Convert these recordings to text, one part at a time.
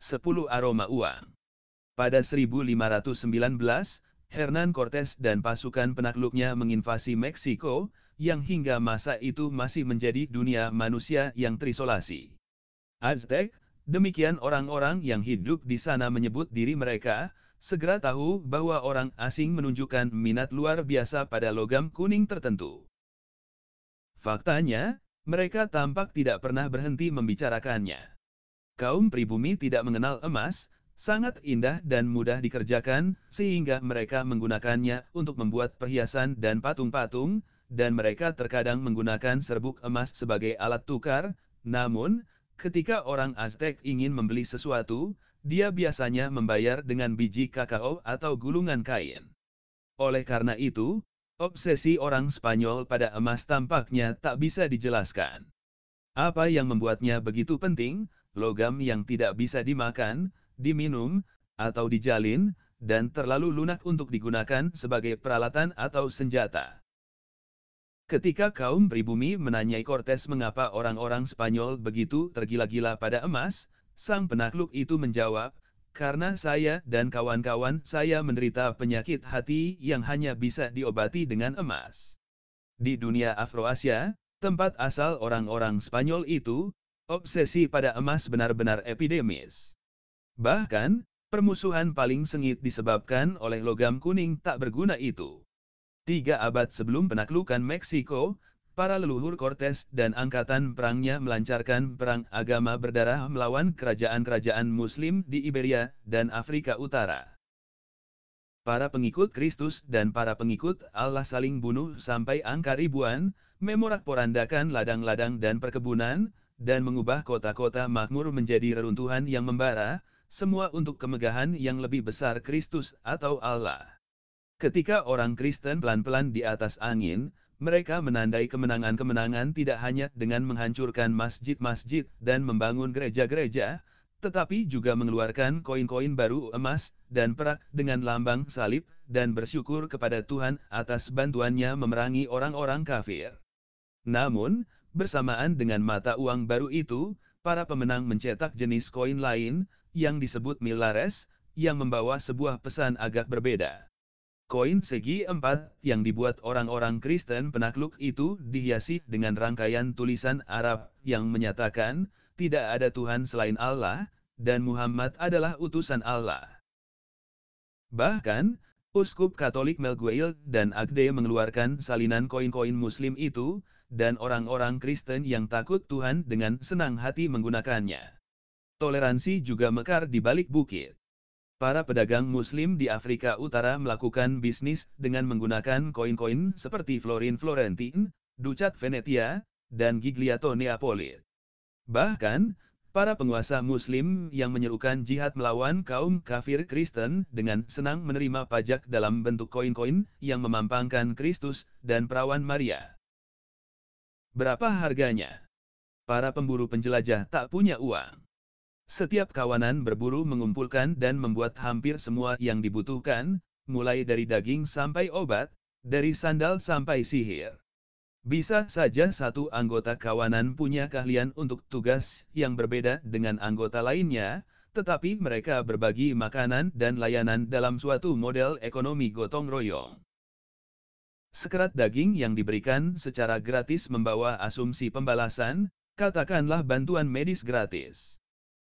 10 aroma uang. Pada 1519, Hernán Cortés dan pasukan penakluknya menginvasi Meksiko, yang hingga masa itu masih menjadi dunia manusia yang terisolasi. Aztec, demikian orang-orang yang hidup di sana menyebut diri mereka, segera tahu bahwa orang asing menunjukkan minat luar biasa pada logam kuning tertentu. Faktanya, mereka tampak tidak pernah berhenti membicarakannya. Kaum pribumi tidak mengenal emas, sangat indah dan mudah dikerjakan, sehingga mereka menggunakannya untuk membuat perhiasan dan patung-patung, dan mereka terkadang menggunakan serbuk emas sebagai alat tukar. Namun, ketika orang Aztec ingin membeli sesuatu, dia biasanya membayar dengan biji kakao atau gulungan kain. Oleh karena itu, obsesi orang Spanyol pada emas tampaknya tak bisa dijelaskan. Apa yang membuatnya begitu penting? Logam yang tidak bisa dimakan, diminum, atau dijalin, dan terlalu lunak untuk digunakan sebagai peralatan atau senjata. Ketika kaum pribumi menanyai Cortés mengapa orang-orang Spanyol begitu tergila-gila pada emas, sang penakluk itu menjawab, "Karena saya dan kawan-kawan saya menderita penyakit hati yang hanya bisa diobati dengan emas." Di dunia Afroasia, tempat asal orang-orang Spanyol itu, obsesi pada emas benar-benar epidemis. Bahkan, permusuhan paling sengit disebabkan oleh logam kuning tak berguna itu. 3 abad sebelum penaklukan Meksiko, para leluhur Cortés dan angkatan perangnya melancarkan perang agama berdarah melawan kerajaan-kerajaan Muslim di Iberia dan Afrika Utara. Para pengikut Kristus dan para pengikut Allah saling bunuh sampai angka ribuan, memorak-porandakan ladang-ladang dan perkebunan, dan mengubah kota-kota makmur menjadi reruntuhan yang membara, semua untuk kemegahan yang lebih besar Kristus atau Allah. Ketika orang Kristen pelan-pelan di atas angin, mereka menandai kemenangan-kemenangan tidak hanya dengan menghancurkan masjid-masjid dan membangun gereja-gereja, tetapi juga mengeluarkan koin-koin baru emas dan perak dengan lambang salib, dan bersyukur kepada Tuhan atas bantuannya memerangi orang-orang kafir. Namun, bersamaan dengan mata uang baru itu, para pemenang mencetak jenis koin lain, yang disebut millares, yang membawa sebuah pesan agak berbeda. Koin segi 4 yang dibuat orang-orang Kristen penakluk itu dihiasi dengan rangkaian tulisan Arab yang menyatakan, tidak ada Tuhan selain Allah, dan Muhammad adalah utusan Allah. Bahkan, Uskup Katolik Melgueil dan Agde mengeluarkan salinan koin-koin Muslim itu, dan orang-orang Kristen yang takut Tuhan dengan senang hati menggunakannya. Toleransi juga mekar di balik bukit. Para pedagang Muslim di Afrika Utara melakukan bisnis dengan menggunakan koin-koin seperti florin Florentin, ducat Venetia, dan gigliato Neapolit. Bahkan, para penguasa Muslim yang menyerukan jihad melawan kaum kafir Kristen dengan senang menerima pajak dalam bentuk koin-koin yang memampangkan Kristus dan perawan Maria. Berapa harganya? Para pemburu penjelajah tak punya uang. Setiap kawanan berburu mengumpulkan dan membuat hampir semua yang dibutuhkan, mulai dari daging sampai obat, dari sandal sampai sihir. Bisa saja satu anggota kawanan punya keahlian untuk tugas yang berbeda dengan anggota lainnya, tetapi mereka berbagi makanan dan layanan dalam suatu model ekonomi gotong royong. Sekerat daging yang diberikan secara gratis membawa asumsi pembalasan, katakanlah bantuan medis gratis.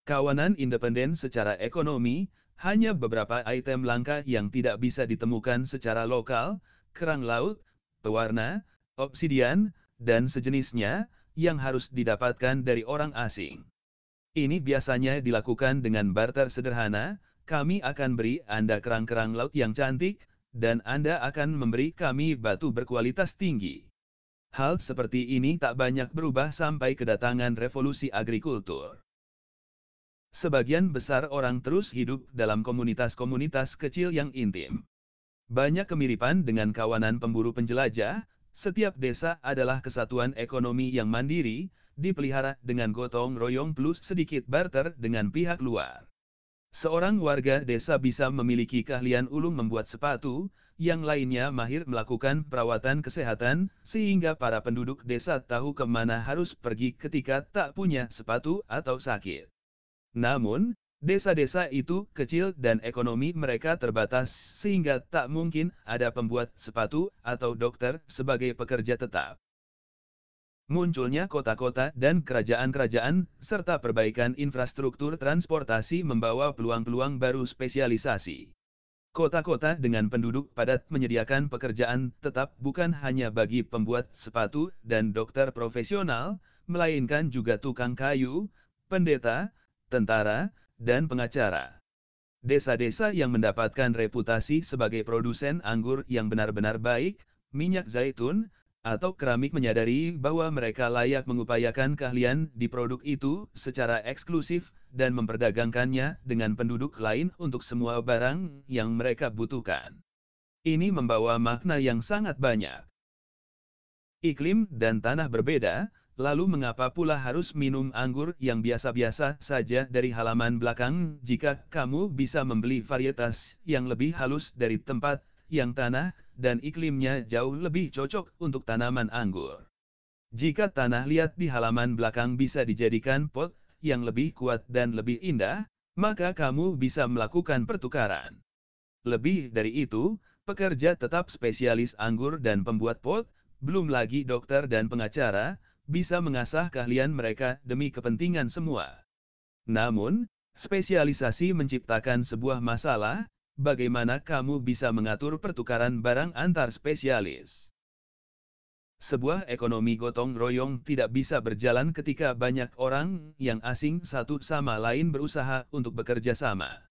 Kawanan independen secara ekonomi, hanya beberapa item langka yang tidak bisa ditemukan secara lokal, kerang laut, pewarna, obsidian, dan sejenisnya, yang harus didapatkan dari orang asing. Ini biasanya dilakukan dengan barter sederhana, kami akan beri Anda kerang-kerang laut yang cantik, dan Anda akan memberi kami batu berkualitas tinggi. Hal seperti ini tak banyak berubah sampai kedatangan revolusi agrikultur. Sebagian besar orang terus hidup dalam komunitas-komunitas kecil yang intim. Banyak kemiripan dengan kawanan pemburu penjelajah, setiap desa adalah kesatuan ekonomi yang mandiri, dipelihara dengan gotong royong plus sedikit barter dengan pihak luar. Seorang warga desa bisa memiliki keahlian ulung membuat sepatu, yang lainnya mahir melakukan perawatan kesehatan, sehingga para penduduk desa tahu kemana harus pergi ketika tak punya sepatu atau sakit. Namun, Desa-desa itu kecil dan ekonomi mereka terbatas sehingga tak mungkin ada pembuat sepatu atau dokter sebagai pekerja tetap. Munculnya kota-kota dan kerajaan-kerajaan, serta perbaikan infrastruktur transportasi membawa peluang-peluang baru spesialisasi. Kota-kota dengan penduduk padat menyediakan pekerjaan tetap bukan hanya bagi pembuat sepatu dan dokter profesional, melainkan juga tukang kayu, pendeta, tentara, dan pengacara. Desa-desa yang mendapatkan reputasi sebagai produsen anggur yang benar-benar baik, minyak zaitun, atau keramik menyadari bahwa mereka layak mengupayakan keahlian di produk itu secara eksklusif dan memperdagangkannya dengan penduduk lain untuk semua barang yang mereka butuhkan. Ini membawa makna yang sangat banyak. Iklim dan tanah berbeda, lalu mengapa pula harus minum anggur yang biasa-biasa saja dari halaman belakang jika kamu bisa membeli varietas yang lebih halus dari tempat yang tanah dan iklimnya jauh lebih cocok untuk tanaman anggur. Jika tanah liat di halaman belakang bisa dijadikan pot yang lebih kuat dan lebih indah, maka kamu bisa melakukan pertukaran. Lebih dari itu, pekerja tetap spesialis anggur dan pembuat pot, belum lagi dokter dan pengacara, bisa mengasah keahlian mereka demi kepentingan semua. Namun, spesialisasi menciptakan sebuah masalah. Bagaimana kamu bisa mengatur pertukaran barang antar spesialis? Sebuah ekonomi gotong royong tidak bisa berjalan ketika banyak orang yang asing satu sama lain berusaha untuk bekerja sama.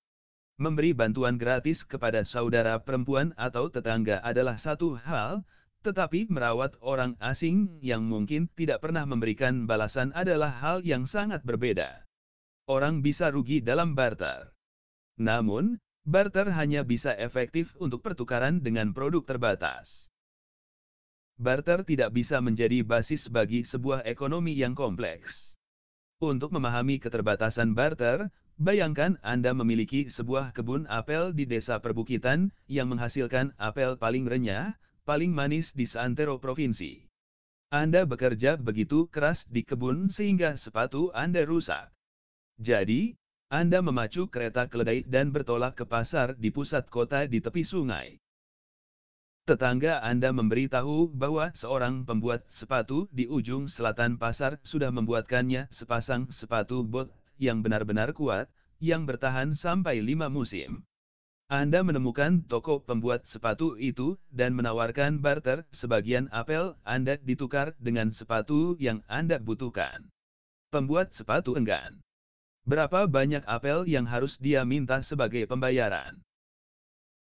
Memberi bantuan gratis kepada saudara perempuan atau tetangga adalah satu hal, tetapi merawat orang asing yang mungkin tidak pernah memberikan balasan adalah hal yang sangat berbeda. Orang bisa rugi dalam barter. Namun, barter hanya bisa efektif untuk pertukaran dengan produk terbatas. Barter tidak bisa menjadi basis bagi sebuah ekonomi yang kompleks. Untuk memahami keterbatasan barter, bayangkan Anda memiliki sebuah kebun apel di desa perbukitan yang menghasilkan apel paling renyah, paling manis di seantero provinsi. Anda bekerja begitu keras di kebun sehingga sepatu Anda rusak. Jadi, Anda memacu kereta keledai dan bertolak ke pasar di pusat kota di tepi sungai. Tetangga Anda memberitahu bahwa seorang pembuat sepatu di ujung selatan pasar sudah membuatkannya sepasang sepatu bot yang benar-benar kuat, yang bertahan sampai 5 musim. Anda menemukan toko pembuat sepatu itu dan menawarkan barter sebagian apel Anda ditukar dengan sepatu yang Anda butuhkan. Pembuat sepatu enggan. Berapa banyak apel yang harus dia minta sebagai pembayaran?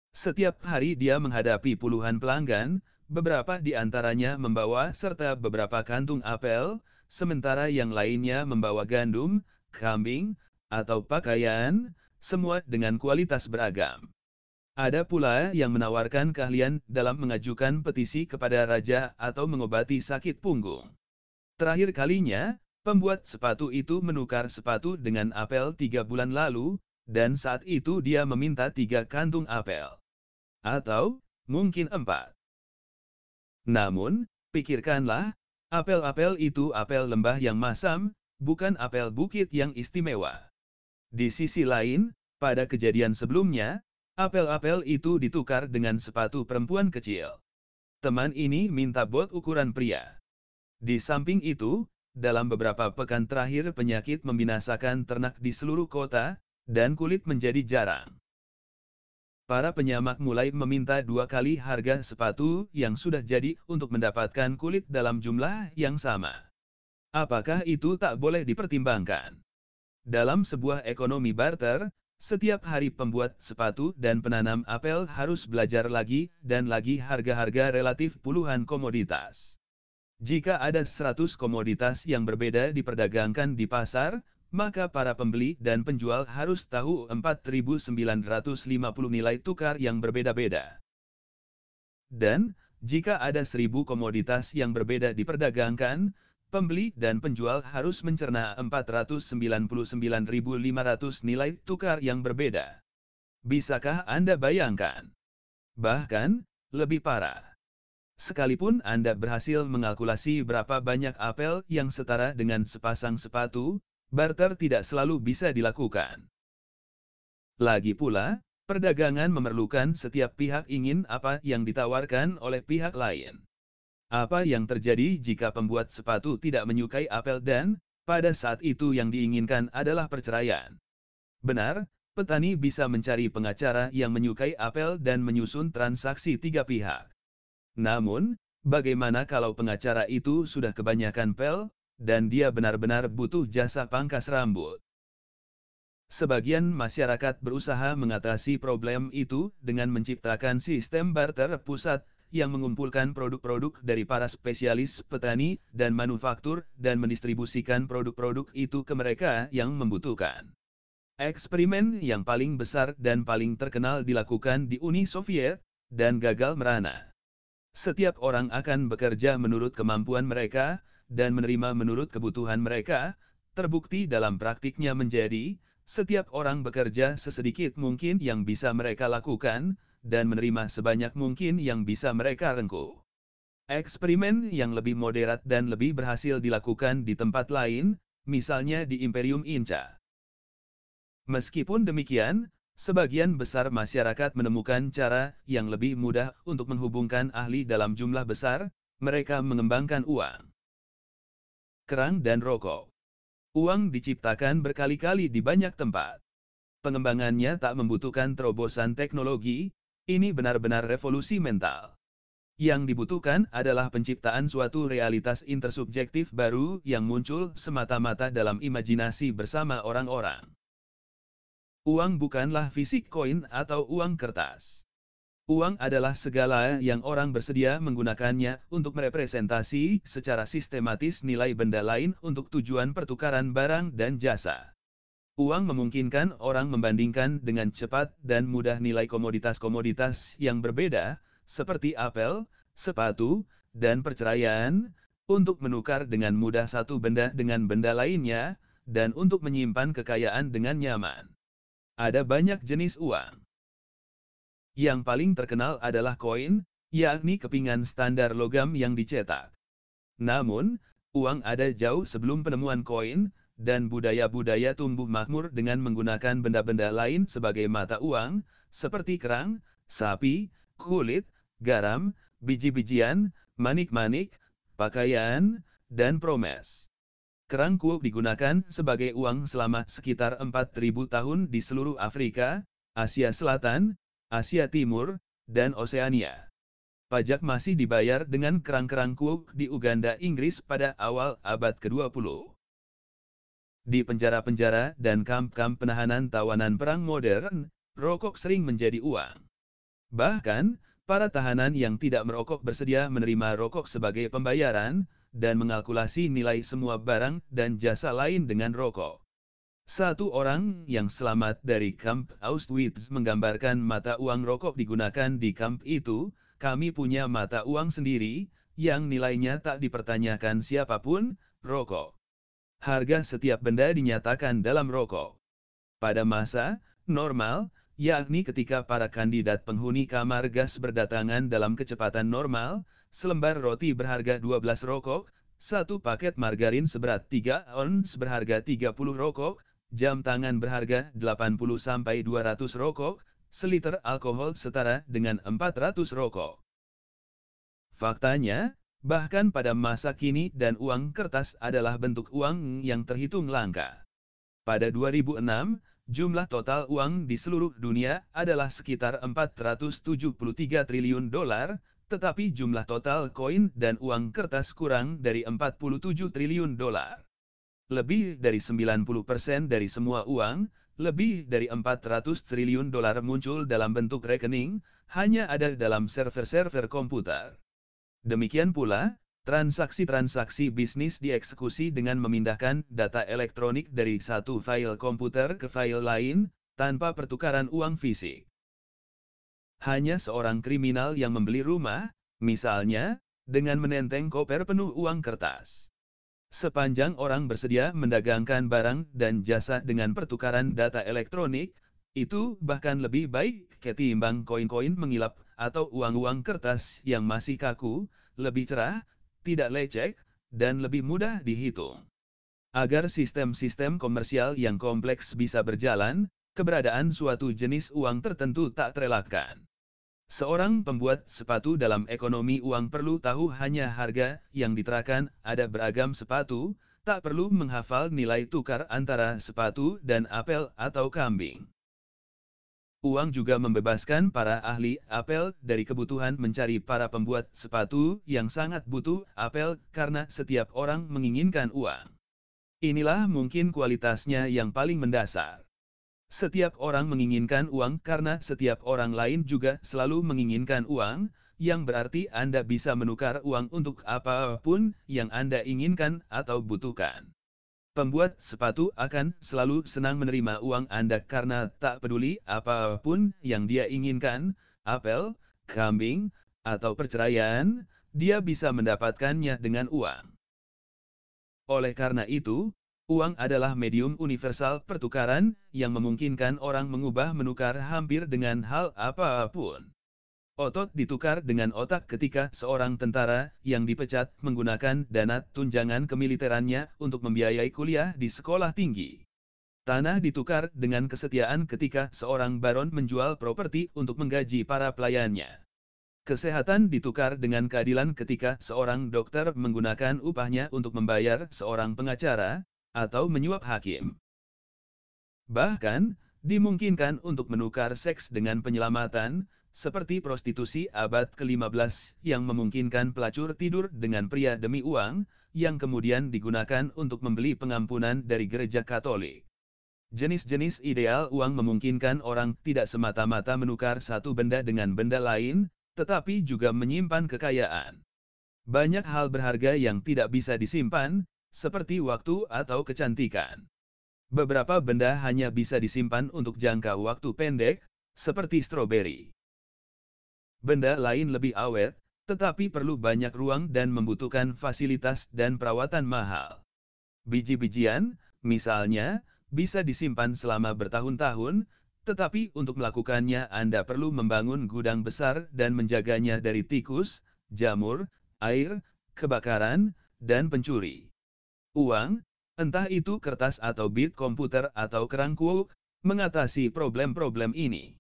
Setiap hari dia menghadapi puluhan pelanggan, beberapa di antaranya membawa serta beberapa kantung apel, sementara yang lainnya membawa gandum, kambing, atau pakaian, semua dengan kualitas beragam. Ada pula yang menawarkan keahlian dalam mengajukan petisi kepada raja atau mengobati sakit punggung. Terakhir kalinya, pembuat sepatu itu menukar sepatu dengan apel 3 bulan lalu, dan saat itu dia meminta 3 kantung apel. Atau, mungkin 4. Namun, pikirkanlah, apel-apel itu apel lembah yang masam, bukan apel bukit yang istimewa. Di sisi lain, pada kejadian sebelumnya, apel-apel itu ditukar dengan sepatu perempuan kecil. Teman ini minta bot ukuran pria. Di samping itu, dalam beberapa pekan terakhir penyakit membinasakan ternak di seluruh kota, dan kulit menjadi jarang. Para penyamak mulai meminta 2 kali harga sepatu yang sudah jadi untuk mendapatkan kulit dalam jumlah yang sama. Apakah itu tak boleh dipertimbangkan? Dalam sebuah ekonomi barter, setiap hari pembuat sepatu dan penanam apel harus belajar lagi dan lagi harga-harga relatif puluhan komoditas. Jika ada 100 komoditas yang berbeda diperdagangkan di pasar, maka para pembeli dan penjual harus tahu 4.950 nilai tukar yang berbeda-beda. Dan, jika ada 1.000 komoditas yang berbeda diperdagangkan, pembeli dan penjual harus mencerna 499.500 nilai tukar yang berbeda. Bisakah Anda bayangkan? Bahkan, lebih parah. Sekalipun Anda berhasil mengalkulasi berapa banyak apel yang setara dengan sepasang sepatu, barter tidak selalu bisa dilakukan. Lagi pula, perdagangan memerlukan setiap pihak ingin apa yang ditawarkan oleh pihak lain. Apa yang terjadi jika pembuat sepatu tidak menyukai apel dan, pada saat itu yang diinginkan adalah perceraian? Benar, petani bisa mencari pengacara yang menyukai apel dan menyusun transaksi tiga pihak. Namun, bagaimana kalau pengacara itu sudah kebanyakan pel, dan dia benar-benar butuh jasa pangkas rambut? Sebagian masyarakat berusaha mengatasi problem itu dengan menciptakan sistem barter pusat yang mengumpulkan produk-produk dari para spesialis petani dan manufaktur dan mendistribusikan produk-produk itu ke mereka yang membutuhkan. Eksperimen yang paling besar dan paling terkenal dilakukan di Uni Soviet dan gagal merana. Setiap orang akan bekerja menurut kemampuan mereka dan menerima menurut kebutuhan mereka. Terbukti dalam praktiknya menjadi setiap orang bekerja sesedikit mungkin yang bisa mereka lakukan, dan menerima sebanyak mungkin yang bisa mereka rengkuh. Eksperimen yang lebih moderat dan lebih berhasil dilakukan di tempat lain, misalnya di Imperium Inca. Meskipun demikian, sebagian besar masyarakat menemukan cara yang lebih mudah untuk menghubungkan ahli dalam jumlah besar, mereka mengembangkan uang, kerang dan rokok. Uang diciptakan berkali-kali di banyak tempat. Pengembangannya tak membutuhkan terobosan teknologi, ini benar-benar revolusi mental. Yang dibutuhkan adalah penciptaan suatu realitas intersubjektif baru yang muncul semata-mata dalam imajinasi bersama orang-orang. Uang bukanlah fisik koin atau uang kertas. Uang adalah segala yang orang bersedia menggunakannya untuk merepresentasi secara sistematis nilai benda lain untuk tujuan pertukaran barang dan jasa. Uang memungkinkan orang membandingkan dengan cepat dan mudah nilai komoditas-komoditas yang berbeda, seperti apel, sepatu, dan perceraian, untuk menukar dengan mudah satu benda dengan benda lainnya, dan untuk menyimpan kekayaan dengan nyaman. Ada banyak jenis uang. Yang paling terkenal adalah koin, yakni kepingan standar logam yang dicetak. Namun, uang ada jauh sebelum penemuan koin, dan budaya-budaya tumbuh makmur dengan menggunakan benda-benda lain sebagai mata uang, seperti kerang, sapi, kulit, garam, biji-bijian, manik-manik, pakaian, dan promes. Kerang kuok digunakan sebagai uang selama sekitar 4.000 tahun di seluruh Afrika, Asia Selatan, Asia Timur, dan Oseania. Pajak masih dibayar dengan kerang-kerang kuok di Uganda, Inggris pada awal abad ke-20. Di penjara-penjara dan kamp-kamp penahanan tawanan perang modern, rokok sering menjadi uang. Bahkan, para tahanan yang tidak merokok bersedia menerima rokok sebagai pembayaran, dan mengalkulasi nilai semua barang dan jasa lain dengan rokok. Satu orang yang selamat dari kamp Auschwitz menggambarkan mata uang rokok digunakan di kamp itu. Kami punya mata uang sendiri, yang nilainya tak dipertanyakan siapapun, rokok. Harga setiap benda dinyatakan dalam rokok. Pada masa normal, yakni ketika para kandidat penghuni kamar gas berdatangan dalam kecepatan normal, selembar roti berharga 12 rokok, satu paket margarin seberat 3 ons berharga 30 rokok, jam tangan berharga 80-200 rokok, seliter alkohol setara dengan 400 rokok. Faktanya, bahkan pada masa kini dan uang kertas adalah bentuk uang yang terhitung langka. Pada 2006, jumlah total uang di seluruh dunia adalah sekitar 473 triliun dolar, tetapi jumlah total koin dan uang kertas kurang dari 47 triliun dolar. Lebih dari 90% dari semua uang, lebih dari 400 triliun dolar muncul dalam bentuk rekening, hanya ada dalam server-server komputer. Demikian pula, transaksi-transaksi bisnis dieksekusi dengan memindahkan data elektronik dari satu file komputer ke file lain, tanpa pertukaran uang fisik. Hanya seorang kriminal yang membeli rumah, misalnya, dengan menenteng koper penuh uang kertas. Sepanjang orang bersedia mendagangkan barang dan jasa dengan pertukaran data elektronik, itu bahkan lebih baik ketimbang koin-koin mengilap atau uang-uang kertas yang masih kaku, lebih cerah, tidak lecek, dan lebih mudah dihitung. Agar sistem-sistem komersial yang kompleks bisa berjalan, keberadaan suatu jenis uang tertentu tak terelakkan. Seorang pembuat sepatu dalam ekonomi uang perlu tahu hanya harga yang diterakan, ada beragam sepatu, tak perlu menghafal nilai tukar antara sepatu dan apel atau kambing. Uang juga membebaskan para ahli apel dari kebutuhan mencari para pembuat sepatu yang sangat butuh apel karena setiap orang menginginkan uang. Inilah mungkin kualitasnya yang paling mendasar. Setiap orang menginginkan uang karena setiap orang lain juga selalu menginginkan uang, yang berarti Anda bisa menukar uang untuk apapun yang Anda inginkan atau butuhkan. Pembuat sepatu akan selalu senang menerima uang Anda karena tak peduli apapun yang dia inginkan, apel, kambing, atau perceraian, dia bisa mendapatkannya dengan uang. Oleh karena itu, uang adalah medium universal pertukaran yang memungkinkan orang menukar hampir dengan hal apapun. Otot ditukar dengan otak ketika seorang tentara yang dipecat menggunakan dana tunjangan kemiliterannya untuk membiayai kuliah di sekolah tinggi. Tanah ditukar dengan kesetiaan ketika seorang baron menjual properti untuk menggaji para pelayannya. Kesehatan ditukar dengan keadilan ketika seorang dokter menggunakan upahnya untuk membayar seorang pengacara, atau menyuap hakim. Bahkan, dimungkinkan untuk menukar seks dengan penyelamatan, seperti prostitusi abad ke-15 yang memungkinkan pelacur tidur dengan pria demi uang, yang kemudian digunakan untuk membeli pengampunan dari gereja Katolik. Jenis-jenis ideal uang memungkinkan orang tidak semata-mata menukar satu benda dengan benda lain, tetapi juga menyimpan kekayaan. Banyak hal berharga yang tidak bisa disimpan, seperti waktu atau kecantikan. Beberapa benda hanya bisa disimpan untuk jangka waktu pendek, seperti stroberi. Benda lain lebih awet, tetapi perlu banyak ruang dan membutuhkan fasilitas dan perawatan mahal. Biji-bijian, misalnya, bisa disimpan selama bertahun-tahun, tetapi untuk melakukannya Anda perlu membangun gudang besar dan menjaganya dari tikus, jamur, air, kebakaran, dan pencuri. Uang, entah itu kertas atau bit komputer atau kerang kuok, mengatasi problem-problem ini.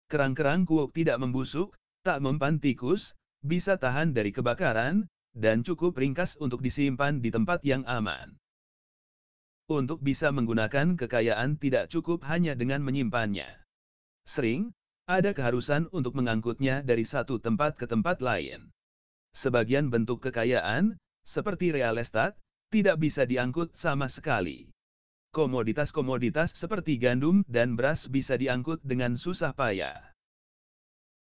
Kerang-kerang kuok tidak membusuk, tak mempan tikus, bisa tahan dari kebakaran, dan cukup ringkas untuk disimpan di tempat yang aman. Untuk bisa menggunakan kekayaan tidak cukup hanya dengan menyimpannya. Sering, ada keharusan untuk mengangkutnya dari satu tempat ke tempat lain. Sebagian bentuk kekayaan, seperti real estate, tidak bisa diangkut sama sekali. Komoditas-komoditas seperti gandum dan beras bisa diangkut dengan susah payah.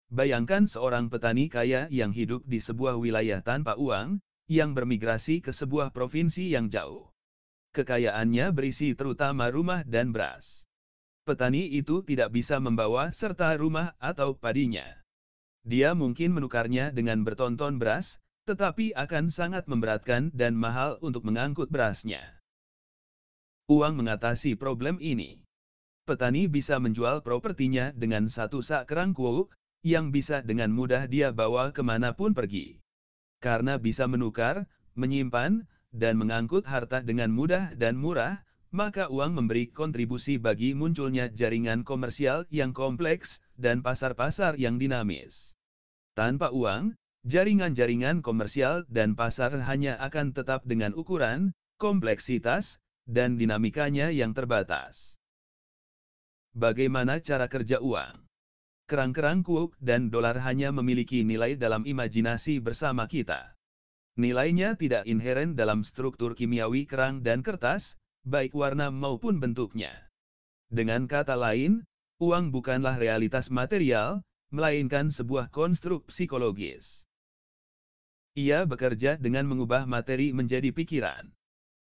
Bayangkan seorang petani kaya yang hidup di sebuah wilayah tanpa uang, yang bermigrasi ke sebuah provinsi yang jauh. Kekayaannya berisi terutama rumah dan beras. Petani itu tidak bisa membawa serta rumah atau padinya. Dia mungkin menukarnya dengan bertonton beras, tetapi akan sangat memberatkan dan mahal untuk mengangkut berasnya. Uang mengatasi problem ini. Petani bisa menjual propertinya dengan satu sak kerang kuok, yang bisa dengan mudah dia bawa kemanapun pergi. Karena bisa menukar, menyimpan, dan mengangkut harta dengan mudah dan murah, maka uang memberi kontribusi bagi munculnya jaringan komersial yang kompleks, dan pasar-pasar yang dinamis. Tanpa uang, jaringan-jaringan komersial dan pasar hanya akan tetap dengan ukuran, kompleksitas, dan dinamikanya yang terbatas. Bagaimana cara kerja uang? Kerang-kerang kuok dan dolar hanya memiliki nilai dalam imajinasi bersama kita. Nilainya tidak inheren dalam struktur kimiawi kerang dan kertas, baik warna maupun bentuknya. Dengan kata lain, uang bukanlah realitas material, melainkan sebuah konstruk psikologis. Ia bekerja dengan mengubah materi menjadi pikiran.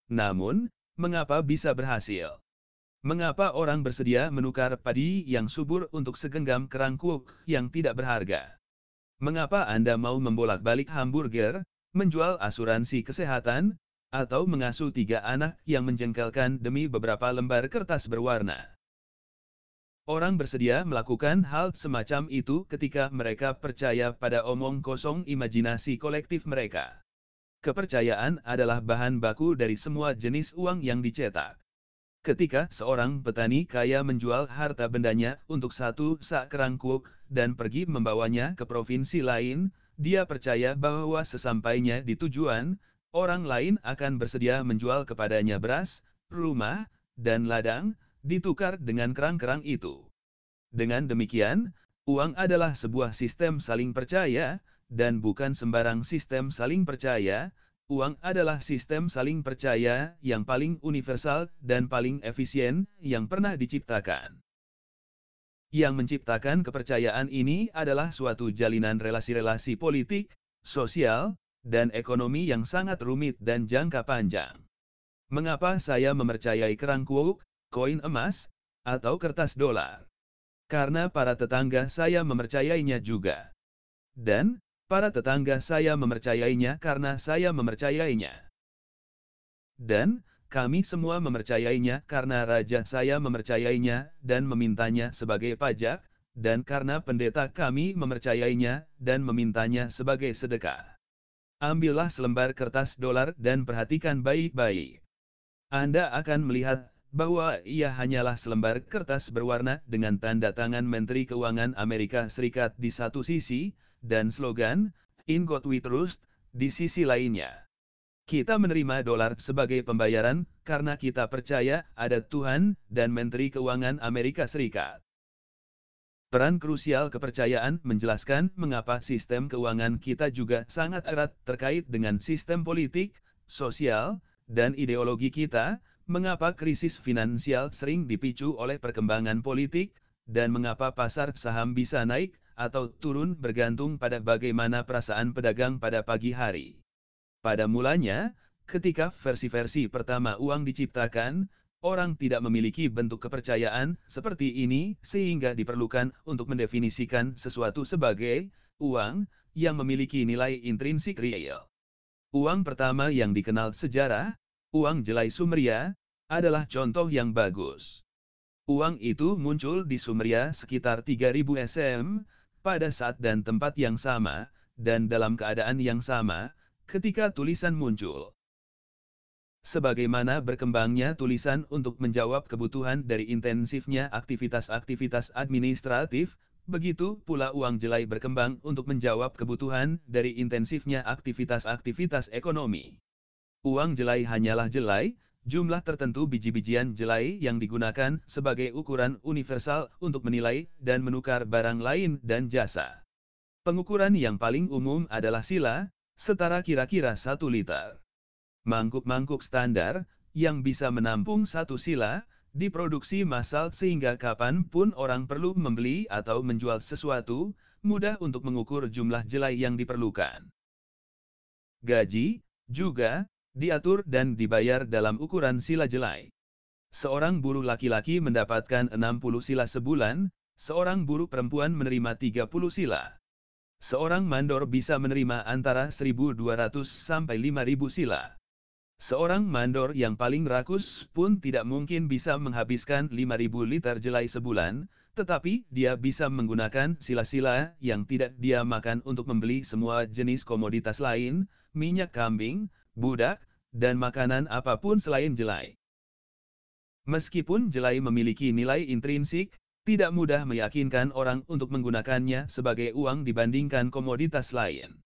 Namun, mengapa bisa berhasil? Mengapa orang bersedia menukar padi yang subur untuk segenggam kerang kuok yang tidak berharga? Mengapa Anda mau membolak-balik hamburger, menjual asuransi kesehatan, atau mengasuh 3 anak yang menjengkelkan demi beberapa lembar kertas berwarna? Orang bersedia melakukan hal semacam itu ketika mereka percaya pada omong kosong imajinasi kolektif mereka. Kepercayaan adalah bahan baku dari semua jenis uang yang dicetak. Ketika seorang petani kaya menjual harta bendanya untuk satu sak kerang kuok dan pergi membawanya ke provinsi lain, dia percaya bahwa sesampainya di tujuan, orang lain akan bersedia menjual kepadanya beras, rumah, dan ladang, ditukar dengan kerang-kerang itu. Dengan demikian, uang adalah sebuah sistem saling percaya, dan bukan sembarang sistem saling percaya. Uang adalah sistem saling percaya yang paling universal dan paling efisien yang pernah diciptakan. Yang menciptakan kepercayaan ini adalah suatu jalinan relasi-relasi politik, sosial, dan ekonomi yang sangat rumit dan jangka panjang. Mengapa saya mempercayai kerang kuok, koin emas, atau kertas dolar? Karena para tetangga saya mempercayainya juga. Dan para tetangga saya mempercayainya karena saya mempercayainya. Dan kami semua mempercayainya karena raja saya mempercayainya dan memintanya sebagai pajak, dan karena pendeta kami mempercayainya dan memintanya sebagai sedekah. Ambillah selembar kertas dolar dan perhatikan baik-baik. Anda akan melihat bahwa ia hanyalah selembar kertas berwarna dengan tanda tangan Menteri Keuangan Amerika Serikat di satu sisi, dan slogan, "In God We Trust," di sisi lainnya. Kita menerima dolar sebagai pembayaran karena kita percaya ada Tuhan dan Menteri Keuangan Amerika Serikat. Peran krusial kepercayaan menjelaskan mengapa sistem keuangan kita juga sangat erat terkait dengan sistem politik, sosial, dan ideologi kita, mengapa krisis finansial sering dipicu oleh perkembangan politik, dan mengapa pasar saham bisa naik atau turun bergantung pada bagaimana perasaan pedagang pada pagi hari. Pada mulanya, ketika versi-versi pertama uang diciptakan, orang tidak memiliki bentuk kepercayaan seperti ini sehingga diperlukan untuk mendefinisikan sesuatu sebagai uang yang memiliki nilai intrinsik real. Uang pertama yang dikenal sejarah, uang jelai Sumeria, adalah contoh yang bagus. Uang itu muncul di Sumeria sekitar 3000 SM, pada saat dan tempat yang sama, dan dalam keadaan yang sama, ketika tulisan muncul. Sebagaimana berkembangnya tulisan untuk menjawab kebutuhan dari intensifnya aktivitas-aktivitas administratif, begitu pula uang jelai berkembang untuk menjawab kebutuhan dari intensifnya aktivitas-aktivitas ekonomi. Uang jelai hanyalah jelai, jumlah tertentu biji-bijian jelai yang digunakan sebagai ukuran universal untuk menilai dan menukar barang lain dan jasa. Pengukuran yang paling umum adalah sila, setara kira-kira 1 liter. Mangkuk-mangkuk standar, yang bisa menampung 1 sila, diproduksi massal sehingga kapanpun orang perlu membeli atau menjual sesuatu, mudah untuk mengukur jumlah jelai yang diperlukan. Gaji, juga, diatur dan dibayar dalam ukuran sila jelai. Seorang buruh laki-laki mendapatkan 60 sila sebulan, seorang buruh perempuan menerima 30 sila. Seorang mandor bisa menerima antara 1.200 sampai 5.000 sila. Seorang mandor yang paling rakus pun tidak mungkin bisa menghabiskan 5.000 liter jelai sebulan, tetapi dia bisa menggunakan sila-sila yang tidak dia makan untuk membeli semua jenis komoditas lain, minyak kambing, budak, dan makanan apapun selain jelai. Meskipun jelai memiliki nilai intrinsik, tidak mudah meyakinkan orang untuk menggunakannya sebagai uang dibandingkan komoditas lain.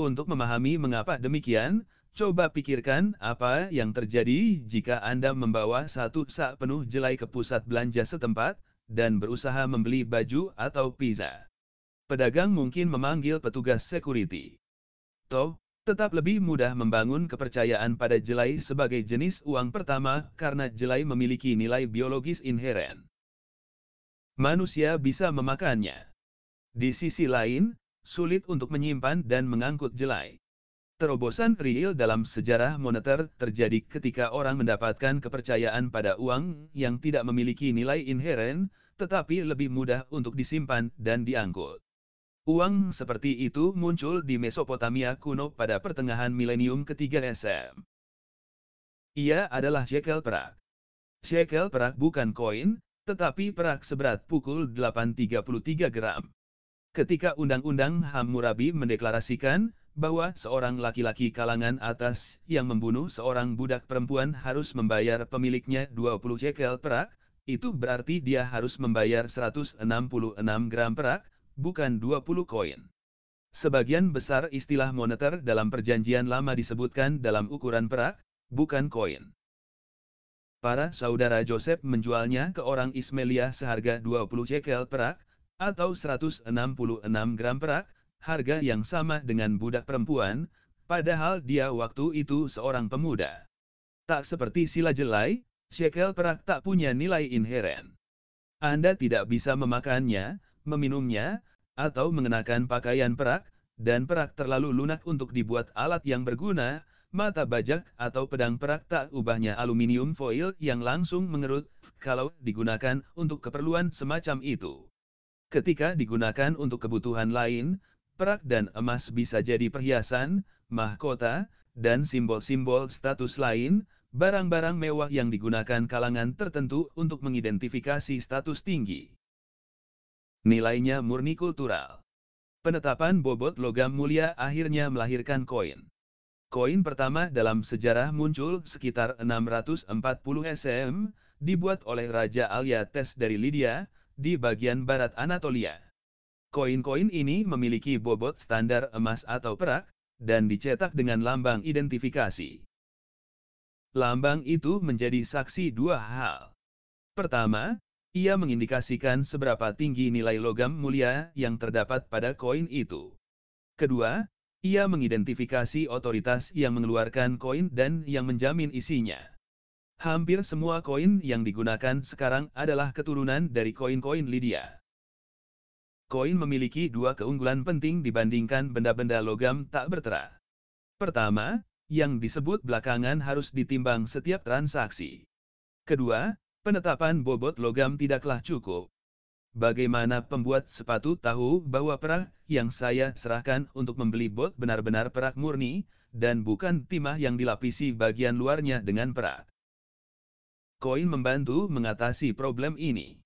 Untuk memahami mengapa demikian, coba pikirkan apa yang terjadi jika Anda membawa 1 sak penuh jelai ke pusat belanja setempat, dan berusaha membeli baju atau pizza. Pedagang mungkin memanggil petugas security. Tetap lebih mudah membangun kepercayaan pada jelai sebagai jenis uang pertama karena jelai memiliki nilai biologis inheren. Manusia bisa memakannya. Di sisi lain, sulit untuk menyimpan dan mengangkut jelai. Terobosan real dalam sejarah moneter terjadi ketika orang mendapatkan kepercayaan pada uang yang tidak memiliki nilai inheren, tetapi lebih mudah untuk disimpan dan diangkut. Uang seperti itu muncul di Mesopotamia kuno pada pertengahan milenium ketiga SM. Ia adalah shekel perak. Shekel perak bukan koin, tetapi perak seberat pukul 8,33 gram. Ketika Undang-Undang Hammurabi mendeklarasikan bahwa seorang laki-laki kalangan atas yang membunuh seorang budak perempuan harus membayar pemiliknya 20 shekel perak, itu berarti dia harus membayar 166 gram perak, bukan 20 koin. Sebagian besar istilah moneter dalam perjanjian lama disebutkan dalam ukuran perak, bukan koin. Para saudara Joseph menjualnya ke orang Ismailia seharga 20 shekel perak, atau 166 gram perak, harga yang sama dengan budak perempuan, padahal dia waktu itu seorang pemuda. Tak seperti sila jelai, shekel perak tak punya nilai inheren. Anda tidak bisa memakannya, meminumnya, atau mengenakan pakaian perak, dan perak terlalu lunak untuk dibuat alat yang berguna, mata bajak atau pedang perak tak ubahnya aluminium foil yang langsung mengerut, kalau digunakan untuk keperluan semacam itu. Ketika digunakan untuk kebutuhan lain, perak dan emas bisa jadi perhiasan, mahkota, dan simbol-simbol status lain, barang-barang mewah yang digunakan kalangan tertentu untuk mengidentifikasi status tinggi. Nilainya murni kultural. Penetapan bobot logam mulia akhirnya melahirkan koin. Koin pertama dalam sejarah muncul sekitar 640 SM, dibuat oleh Raja Alyattes dari Lydia, di bagian barat Anatolia. Koin-koin ini memiliki bobot standar emas atau perak, dan dicetak dengan lambang identifikasi. Lambang itu menjadi saksi dua hal. Pertama, ia mengindikasikan seberapa tinggi nilai logam mulia yang terdapat pada koin itu. Kedua, ia mengidentifikasi otoritas yang mengeluarkan koin dan yang menjamin isinya. Hampir semua koin yang digunakan sekarang adalah keturunan dari koin-koin Lydia. Koin memiliki dua keunggulan penting dibandingkan benda-benda logam tak bertera. Pertama, yang disebut belakangan harus ditimbang setiap transaksi. Kedua, penetapan bobot logam tidaklah cukup. Bagaimana pembuat sepatu tahu bahwa perak yang saya serahkan untuk membeli bot benar-benar perak murni, dan bukan timah yang dilapisi bagian luarnya dengan perak? Koin membantu mengatasi problem ini.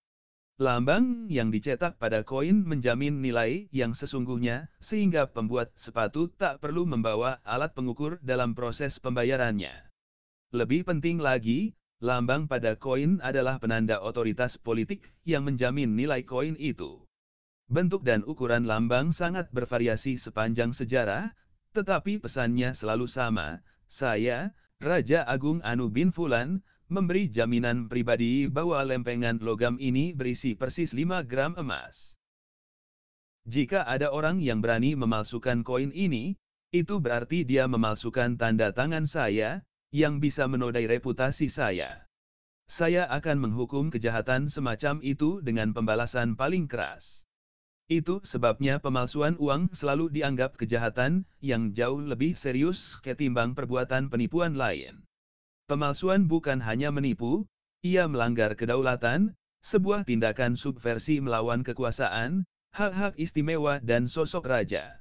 Lambang yang dicetak pada koin menjamin nilai yang sesungguhnya, sehingga pembuat sepatu tak perlu membawa alat pengukur dalam proses pembayarannya. Lebih penting lagi, lambang pada koin adalah penanda otoritas politik yang menjamin nilai koin itu. Bentuk dan ukuran lambang sangat bervariasi sepanjang sejarah, tetapi pesannya selalu sama. Saya, Raja Agung Anu bin Fulan, memberi jaminan pribadi bahwa lempengan logam ini berisi persis 5 gram emas. Jika ada orang yang berani memalsukan koin ini, itu berarti dia memalsukan tanda tangan saya, yang bisa menodai reputasi saya. Saya akan menghukum kejahatan semacam itu dengan pembalasan paling keras. Itu sebabnya pemalsuan uang selalu dianggap kejahatan yang jauh lebih serius ketimbang perbuatan penipuan lain. Pemalsuan bukan hanya menipu, ia melanggar kedaulatan, sebuah tindakan subversi melawan kekuasaan, hak-hak istimewa dan sosok raja.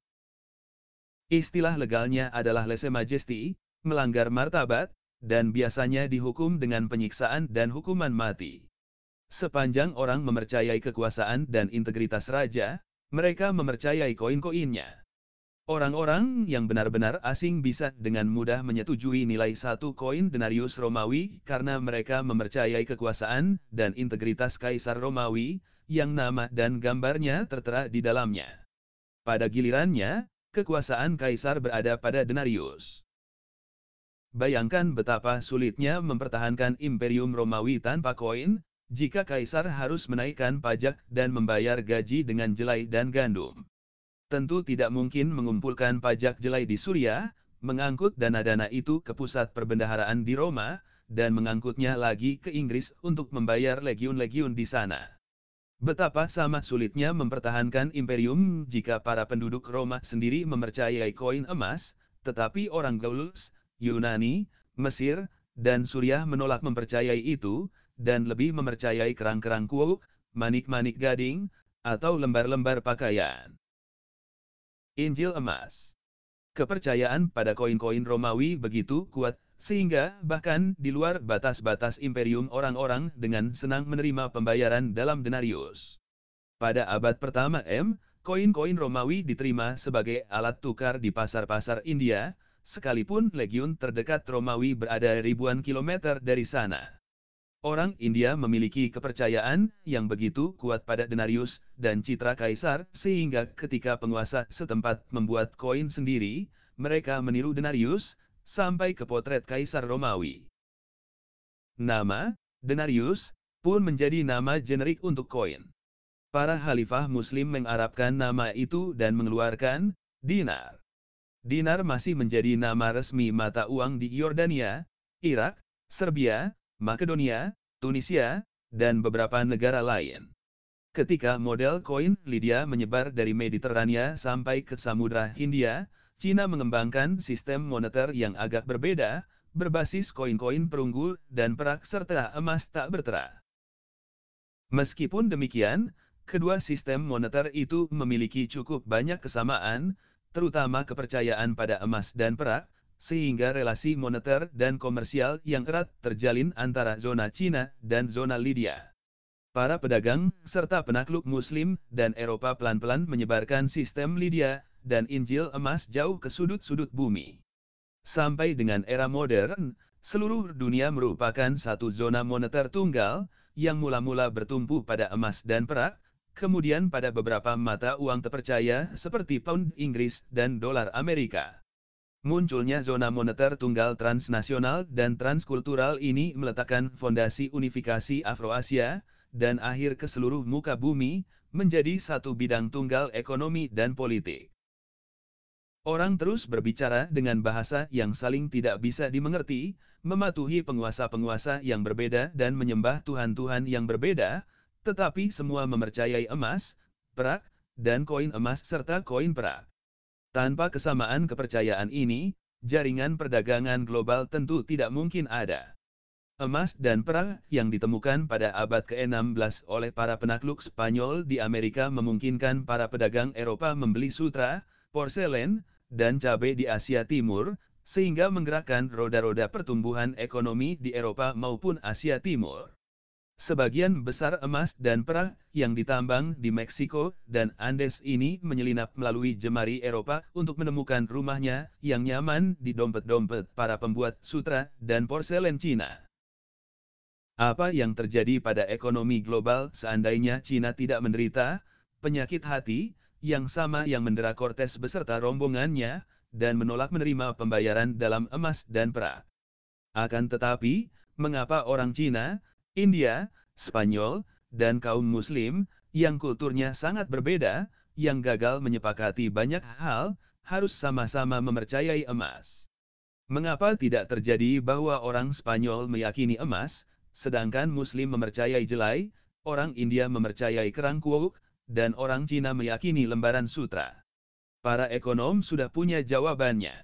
Istilah legalnya adalah lese-majesty, melanggar martabat, dan biasanya dihukum dengan penyiksaan dan hukuman mati. Sepanjang orang mempercayai kekuasaan dan integritas raja, mereka mempercayai koin-koinnya. Orang-orang yang benar-benar asing bisa dengan mudah menyetujui nilai satu koin denarius Romawi karena mereka mempercayai kekuasaan dan integritas Kaisar Romawi, yang nama dan gambarnya tertera di dalamnya. Pada gilirannya, kekuasaan Kaisar berada pada denarius. Bayangkan betapa sulitnya mempertahankan Imperium Romawi tanpa koin, jika Kaisar harus menaikkan pajak dan membayar gaji dengan jelai dan gandum. Tentu tidak mungkin mengumpulkan pajak jelai di Suriah, mengangkut dana-dana itu ke pusat perbendaharaan di Roma, dan mengangkutnya lagi ke Inggris untuk membayar legiun-legiun di sana. Betapa sama sulitnya mempertahankan imperium jika para penduduk Roma sendiri mempercayai koin emas, tetapi orang Gauls, Yunani, Mesir, dan Suriah menolak mempercayai itu, dan lebih mempercayai kerang-kerang kuok, manik-manik gading, atau lembar-lembar pakaian. Injil emas. Kepercayaan pada koin-koin Romawi begitu kuat, sehingga bahkan di luar batas-batas imperium orang-orang dengan senang menerima pembayaran dalam denarius. Pada abad pertama koin-koin Romawi diterima sebagai alat tukar di pasar-pasar India, sekalipun legiun terdekat Romawi berada ribuan kilometer dari sana. Orang India memiliki kepercayaan yang begitu kuat pada denarius dan citra kaisar, sehingga ketika penguasa setempat membuat koin sendiri, mereka meniru denarius, sampai ke potret kaisar Romawi. Nama, denarius, pun menjadi nama generik untuk koin. Para khalifah muslim mengarabkan nama itu dan mengeluarkan dinar. Dinar masih menjadi nama resmi mata uang di Yordania, Irak, Serbia, Makedonia, Tunisia, dan beberapa negara lain. Ketika model koin Lydia menyebar dari Mediterania sampai ke Samudra Hindia, Cina mengembangkan sistem moneter yang agak berbeda, berbasis koin-koin perunggu dan perak serta emas tak bertera. Meskipun demikian, kedua sistem moneter itu memiliki cukup banyak kesamaan, terutama kepercayaan pada emas dan perak, sehingga relasi moneter dan komersial yang erat terjalin antara zona Cina dan zona Lydia. Para pedagang serta penakluk Muslim dan Eropa pelan-pelan menyebarkan sistem Lydia dan Injil emas jauh ke sudut-sudut bumi. Sampai dengan era modern, seluruh dunia merupakan satu zona moneter tunggal, yang mula-mula bertumpu pada emas dan perak, kemudian pada beberapa mata uang terpercaya seperti pound Inggris dan dolar Amerika. Munculnya zona moneter tunggal transnasional dan transkultural ini meletakkan fondasi unifikasi Afroasia, dan akhir ke seluruh muka bumi, menjadi satu bidang tunggal ekonomi dan politik. Orang terus berbicara dengan bahasa yang saling tidak bisa dimengerti, mematuhi penguasa-penguasa yang berbeda dan menyembah Tuhan-Tuhan yang berbeda, tetapi semua mempercayai emas, perak, dan koin emas serta koin perak. Tanpa kesamaan kepercayaan ini, jaringan perdagangan global tentu tidak mungkin ada. Emas dan perak yang ditemukan pada abad ke-16 oleh para penakluk Spanyol di Amerika memungkinkan para pedagang Eropa membeli sutra, porselen, dan cabai di Asia Timur, sehingga menggerakkan roda-roda pertumbuhan ekonomi di Eropa maupun Asia Timur. Sebagian besar emas dan perak yang ditambang di Meksiko dan Andes ini menyelinap melalui jemari Eropa untuk menemukan rumahnya yang nyaman di dompet-dompet para pembuat sutra dan porselen Cina. Apa yang terjadi pada ekonomi global seandainya Cina tidak menderita penyakit hati yang sama yang mendera Cortes beserta rombongannya dan menolak menerima pembayaran dalam emas dan perak? Akan tetapi, mengapa orang Cina, India, Spanyol, dan kaum Muslim, yang kulturnya sangat berbeda, yang gagal menyepakati banyak hal, harus sama-sama mempercayai emas? Mengapa tidak terjadi bahwa orang Spanyol meyakini emas, sedangkan Muslim mempercayai jelai, orang India mempercayai kerang kuok, dan orang Cina meyakini lembaran sutra? Para ekonom sudah punya jawabannya.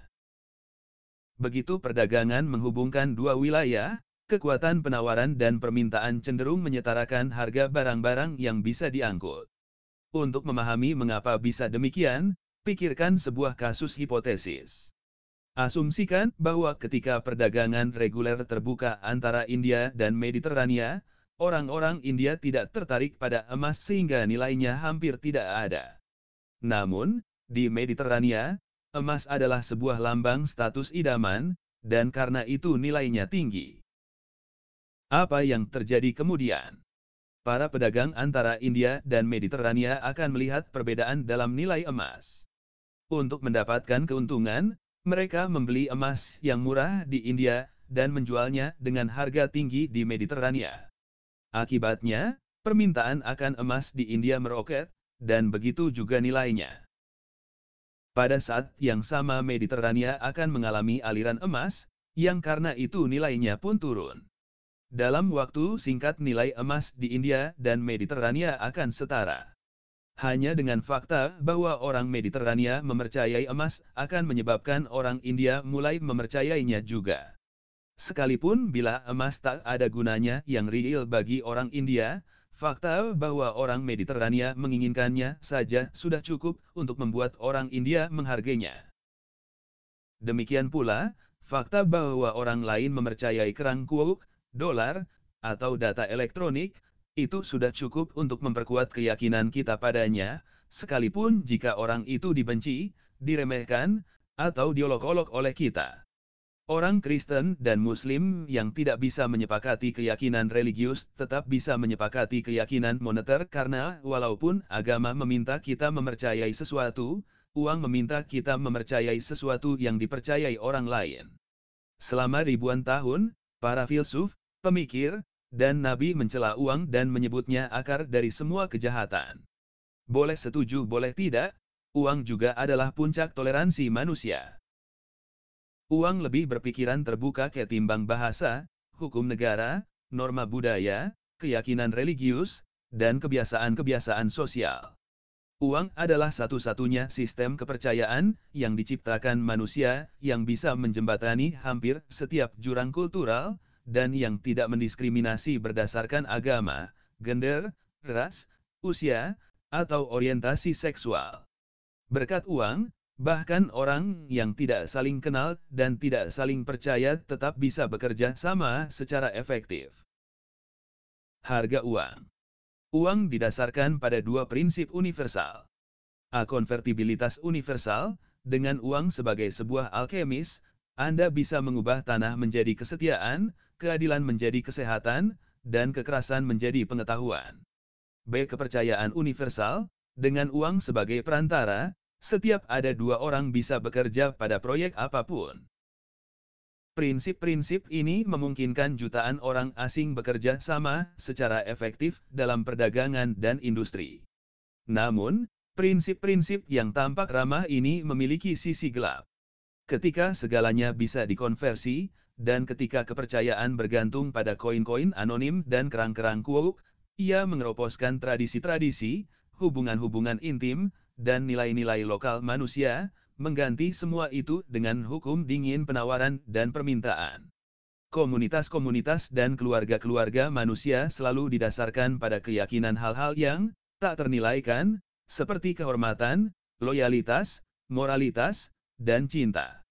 Begitu perdagangan menghubungkan dua wilayah, kekuatan penawaran dan permintaan cenderung menyetarakan harga barang-barang yang bisa diangkut. Untuk memahami mengapa bisa demikian, pikirkan sebuah kasus hipotesis. Asumsikan bahwa ketika perdagangan reguler terbuka antara India dan Mediterania, orang-orang India tidak tertarik pada emas sehingga nilainya hampir tidak ada. Namun, di Mediterania, emas adalah sebuah lambang status idaman, dan karena itu nilainya tinggi. Apa yang terjadi kemudian? Para pedagang antara India dan Mediterania akan melihat perbedaan dalam nilai emas. Untuk mendapatkan keuntungan, mereka membeli emas yang murah di India dan menjualnya dengan harga tinggi di Mediterania. Akibatnya, permintaan akan emas di India meroket, dan begitu juga nilainya. Pada saat yang sama Mediterania akan mengalami aliran emas, yang karena itu nilainya pun turun. Dalam waktu singkat nilai emas di India dan Mediterania akan setara. Hanya dengan fakta bahwa orang Mediterania mempercayai emas akan menyebabkan orang India mulai mempercayainya juga. Sekalipun bila emas tak ada gunanya yang real bagi orang India, fakta bahwa orang Mediterania menginginkannya saja sudah cukup untuk membuat orang India menghargainya. Demikian pula, fakta bahwa orang lain mempercayai kerang kuok, dolar, atau data elektronik, itu sudah cukup untuk memperkuat keyakinan kita padanya, sekalipun jika orang itu dibenci, diremehkan, atau diolok-olok oleh kita. Orang Kristen dan Muslim yang tidak bisa menyepakati keyakinan religius tetap bisa menyepakati keyakinan moneter karena walaupun agama meminta kita mempercayai sesuatu, uang meminta kita mempercayai sesuatu yang dipercayai orang lain. Selama ribuan tahun, para filsuf, pemikir, dan nabi mencela uang dan menyebutnya akar dari semua kejahatan. Boleh setuju boleh tidak, uang juga adalah puncak toleransi manusia. Uang lebih berpikiran terbuka ketimbang bahasa, hukum negara, norma budaya, keyakinan religius, dan kebiasaan-kebiasaan sosial. Uang adalah satu-satunya sistem kepercayaan yang diciptakan manusia yang bisa menjembatani hampir setiap jurang kultural, dan yang tidak mendiskriminasi berdasarkan agama, gender, ras, usia, atau orientasi seksual. Berkat uang, bahkan orang yang tidak saling kenal dan tidak saling percaya tetap bisa bekerja sama secara efektif. Harga uang. Uang didasarkan pada dua prinsip universal. A. Konvertibilitas universal. Dengan uang sebagai sebuah alkemis, Anda bisa mengubah tanah menjadi kesetiaan, keadilan menjadi kesehatan, dan kekerasan menjadi pengetahuan. B. Kepercayaan universal. Dengan uang sebagai perantara, setiap ada dua orang bisa bekerja pada proyek apapun. Prinsip-prinsip ini memungkinkan jutaan orang asing bekerja sama secara efektif dalam perdagangan dan industri. Namun, prinsip-prinsip yang tampak ramah ini memiliki sisi gelap. Ketika segalanya bisa dikonversi, dan ketika kepercayaan bergantung pada koin-koin anonim dan kerang-kerang kuok, ia mengeroposkan tradisi-tradisi, hubungan-hubungan intim, dan nilai-nilai lokal manusia, mengganti semua itu dengan hukum dingin penawaran dan permintaan. Komunitas-komunitas dan keluarga-keluarga manusia selalu didasarkan pada keyakinan hal-hal yang tak ternilaikan, seperti kehormatan, loyalitas, moralitas, dan cinta.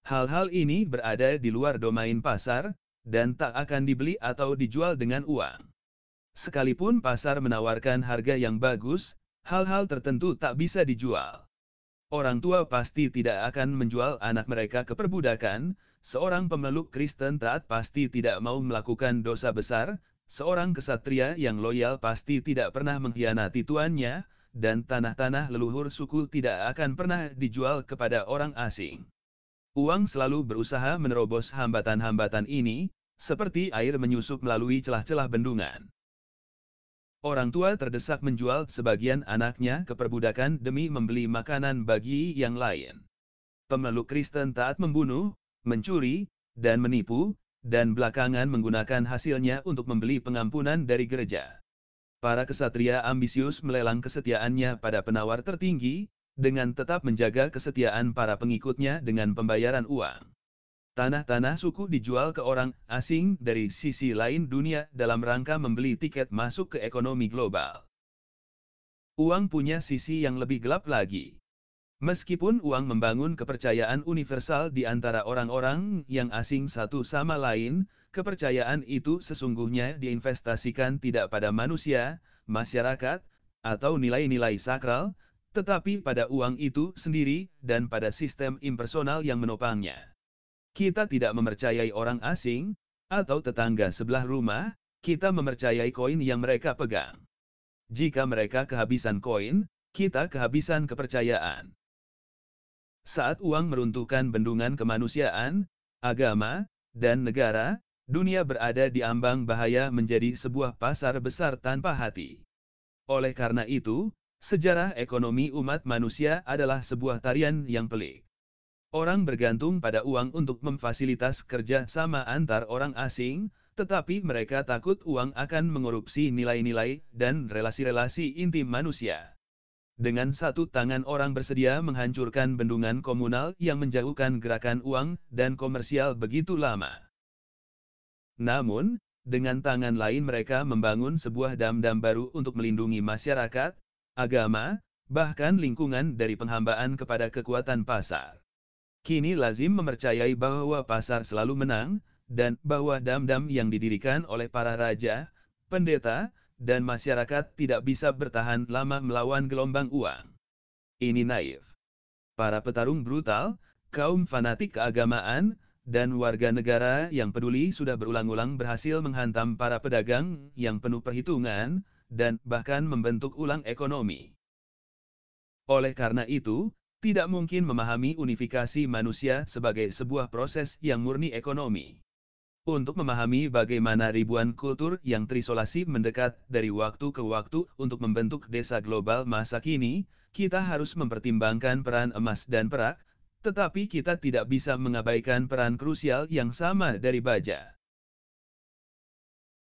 Hal-hal ini berada di luar domain pasar, dan tak akan dibeli atau dijual dengan uang. Sekalipun pasar menawarkan harga yang bagus, hal-hal tertentu tak bisa dijual. Orang tua pasti tidak akan menjual anak mereka ke perbudakan, seorang pemeluk Kristen taat pasti tidak mau melakukan dosa besar, seorang kesatria yang loyal pasti tidak pernah mengkhianati tuannya, dan tanah-tanah leluhur suku tidak akan pernah dijual kepada orang asing. Uang selalu berusaha menerobos hambatan-hambatan ini, seperti air menyusup melalui celah-celah bendungan. Orang tua terdesak menjual sebagian anaknya ke perbudakan demi membeli makanan bagi yang lain. Pemeluk Kristen taat membunuh, mencuri, dan menipu, dan belakangan menggunakan hasilnya untuk membeli pengampunan dari gereja. Para kesatria ambisius melelang kesetiaannya pada penawar tertinggi, dengan tetap menjaga kesetiaan para pengikutnya dengan pembayaran uang. Tanah-tanah suku dijual ke orang asing dari sisi lain dunia dalam rangka membeli tiket masuk ke ekonomi global. Uang punya sisi yang lebih gelap lagi. Meskipun uang membangun kepercayaan universal di antara orang-orang yang asing satu sama lain, kepercayaan itu sesungguhnya diinvestasikan tidak pada manusia, masyarakat, atau nilai-nilai sakral, tetapi pada uang itu sendiri dan pada sistem impersonal yang menopangnya. Kita tidak mempercayai orang asing, atau tetangga sebelah rumah, kita mempercayai koin yang mereka pegang. Jika mereka kehabisan koin, kita kehabisan kepercayaan. Saat uang meruntuhkan bendungan kemanusiaan, agama, dan negara, dunia berada di ambang bahaya menjadi sebuah pasar besar tanpa hati. Oleh karena itu, sejarah ekonomi umat manusia adalah sebuah tarian yang pelik. Orang bergantung pada uang untuk memfasilitas kerja sama antar orang asing, tetapi mereka takut uang akan mengorupsi nilai-nilai dan relasi-relasi intim manusia. Dengan satu tangan orang bersedia menghancurkan bendungan komunal yang menjauhkan gerakan uang dan komersial begitu lama. Namun, dengan tangan lain mereka membangun sebuah dam-dam baru untuk melindungi masyarakat, agama, bahkan lingkungan dari penghambaan kepada kekuatan pasar. Kini lazim mempercayai bahwa pasar selalu menang, dan bahwa dam-dam yang didirikan oleh para raja, pendeta, dan masyarakat tidak bisa bertahan lama melawan gelombang uang. Ini naif. Para petarung brutal, kaum fanatik keagamaan, dan warga negara yang peduli sudah berulang-ulang berhasil menghantam para pedagang yang penuh perhitungan, dan bahkan membentuk ulang ekonomi. Oleh karena itu, tidak mungkin memahami unifikasi manusia sebagai sebuah proses yang murni ekonomi. Untuk memahami bagaimana ribuan kultur yang terisolasi mendekat dari waktu ke waktu untuk membentuk desa global masa kini, kita harus mempertimbangkan peran emas dan perak, tetapi kita tidak bisa mengabaikan peran krusial yang sama dari baja.